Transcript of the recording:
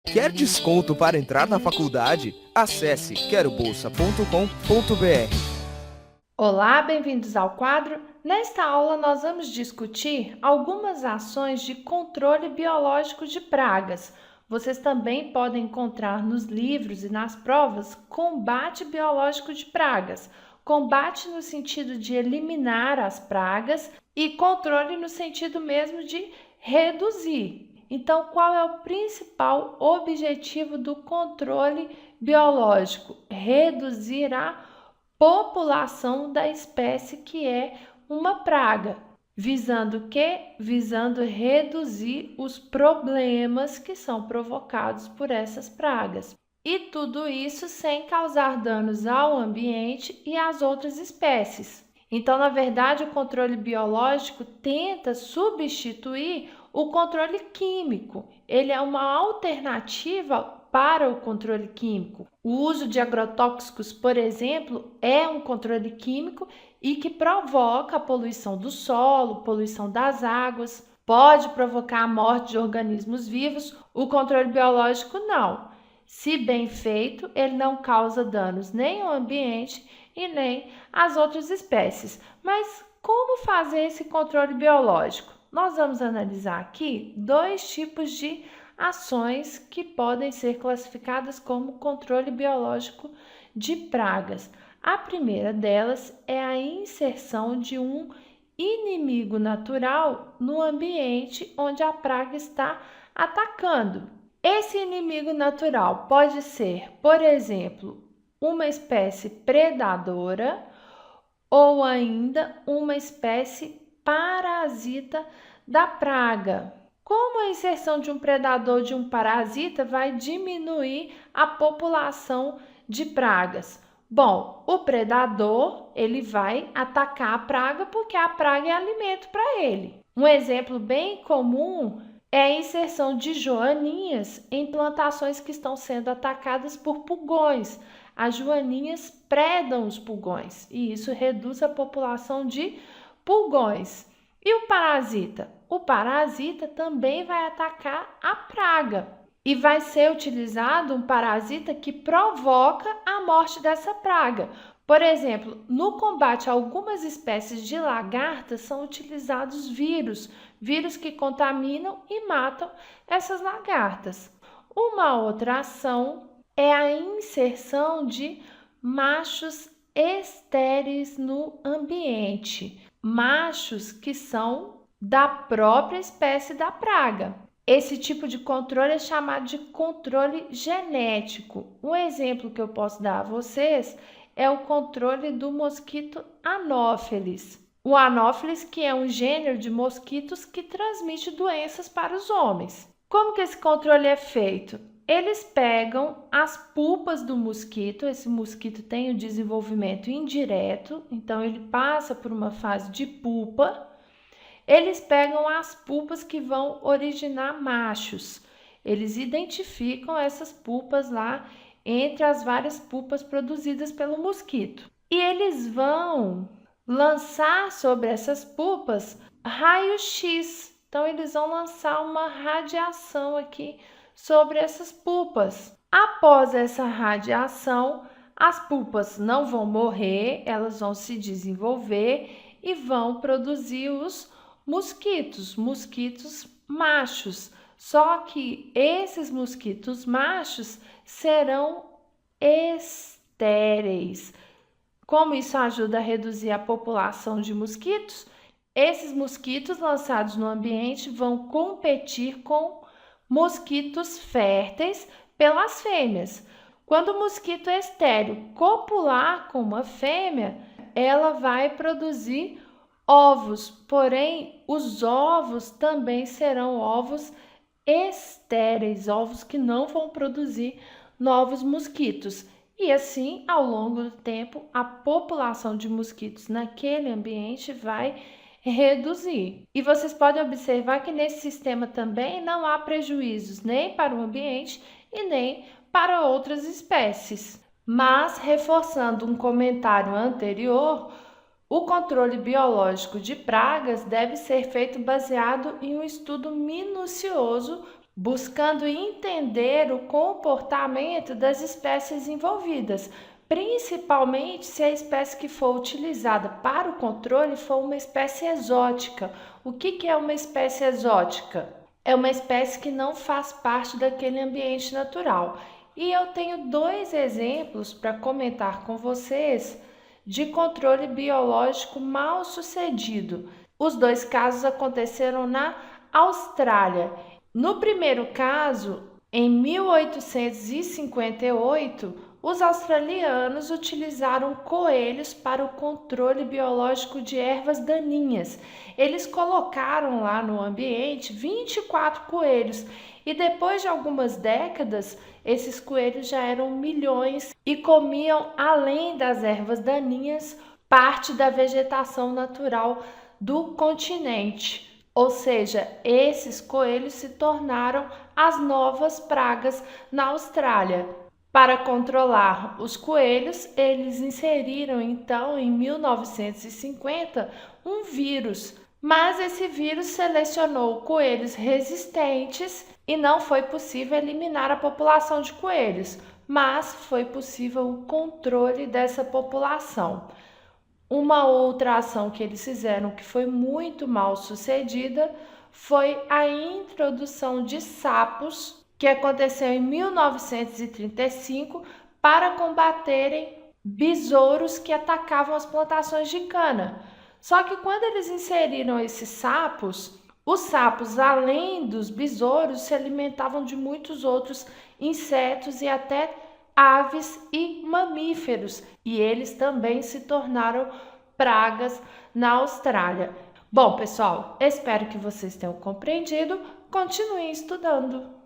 Quer desconto para entrar na faculdade? Acesse querobolsa.com.br. Olá, bem-vindos ao quadro. Nesta aula, nós vamos discutir algumas ações de controle biológico de pragas. Vocês também podem encontrar nos livros e nas provas combate biológico de pragas. Combate no sentido de eliminar as pragas e controle no sentido mesmo de reduzir. Então, qual é o principal objetivo do controle biológico? Reduzir a população da espécie que é uma praga. Visando o quê? Visando reduzir os problemas que são provocados por essas pragas. E tudo isso sem causar danos ao ambiente e às outras espécies. Então, na verdade, o controle biológico tenta substituir o controle químico. Ele é uma alternativa para o controle químico. O uso de agrotóxicos, por exemplo, é um controle químico e que provoca a poluição do solo, poluição das águas, pode provocar a morte de organismos vivos. O controle biológico não. Se bem feito, ele não causa danos nem ao ambiente e nem às outras espécies. Mas como fazer esse controle biológico? Nós vamos analisar aqui dois tipos de ações que podem ser classificadas como controle biológico de pragas. A primeira delas é a inserção de um inimigo natural no ambiente onde a praga está atacando. Esse inimigo natural pode ser, por exemplo, uma espécie predadora ou ainda uma espécie parasita da praga. Como a inserção de um predador ou de um parasita vai diminuir a população de pragas? Bom, o predador, ele vai atacar a praga porque a praga é alimento para ele. Um exemplo bem comum é a inserção de joaninhas em plantações que estão sendo atacadas por pulgões. As joaninhas predam os pulgões e isso reduz a população de pulgões. E o parasita? O parasita também vai atacar a praga e vai ser utilizado um parasita que provoca a morte dessa praga. Por exemplo, no combate a algumas espécies de lagartas são utilizados vírus que contaminam e matam essas lagartas. Uma outra ação é a inserção de machos estéreis no ambiente, machos que são da própria espécie da praga. Esse tipo de controle é chamado de controle genético. Um exemplo que eu posso dar a vocês é o controle do mosquito Anopheles. O Anopheles, que é um gênero de mosquitos que transmite doenças para os homens. Como que esse controle é feito? Eles pegam as pulpas do mosquito, esse mosquito tem o desenvolvimento indireto, então ele passa por uma fase de pulpa. Eles pegam as pulpas que vão originar machos. Eles identificam essas pulpas lá entre as várias pulpas produzidas pelo mosquito. E eles vão lançar sobre essas pulpas raio-x. Então, eles vão lançar uma radiação aqui sobre essas pulpas. Após essa radiação, as pulpas não vão morrer, elas vão se desenvolver e vão produzir os mosquitos machos. Só que esses mosquitos machos serão estéreis. Como isso ajuda a reduzir a população de mosquitos? Esses mosquitos lançados no ambiente vão competir com mosquitos férteis pelas fêmeas. Quando o mosquito estéril copular com uma fêmea, ela vai produzir ovos, porém os ovos também serão ovos estéreis, ovos que não vão produzir novos mosquitos. E assim, ao longo do tempo, a população de mosquitos naquele ambiente vai reduzir. E vocês podem observar que nesse sistema também não há prejuízos nem para o ambiente e nem para outras espécies. Mas, reforçando um comentário anterior, o controle biológico de pragas deve ser feito baseado em um estudo minucioso buscando entender o comportamento das espécies envolvidas, principalmente se a espécie que for utilizada para o controle for uma espécie exótica. O que é uma espécie exótica? É uma espécie que não faz parte daquele ambiente natural. E eu tenho dois exemplos para comentar com vocês de controle biológico mal sucedido. Os dois casos aconteceram na Austrália. No primeiro caso, em 1858, os australianos utilizaram coelhos para o controle biológico de ervas daninhas. Eles colocaram lá no ambiente 24 coelhos e depois de algumas décadas, esses coelhos já eram milhões e comiam, além das ervas daninhas, parte da vegetação natural do continente. Ou seja, esses coelhos se tornaram as novas pragas na Austrália. Para controlar os coelhos, eles inseriram então em 1950 um vírus, mas esse vírus selecionou coelhos resistentes e não foi possível eliminar a população de coelhos, mas foi possível o controle dessa população. Uma outra ação que eles fizeram que foi muito mal sucedida foi a introdução de sapos, que aconteceu em 1935 para combaterem besouros que atacavam as plantações de cana. Só que quando eles inseriram esses sapos, os sapos, além dos besouros, se alimentavam de muitos outros insetos e até aves e mamíferos, e eles também se tornaram pragas na Austrália. Bom, pessoal, espero que vocês tenham compreendido. Continuem estudando.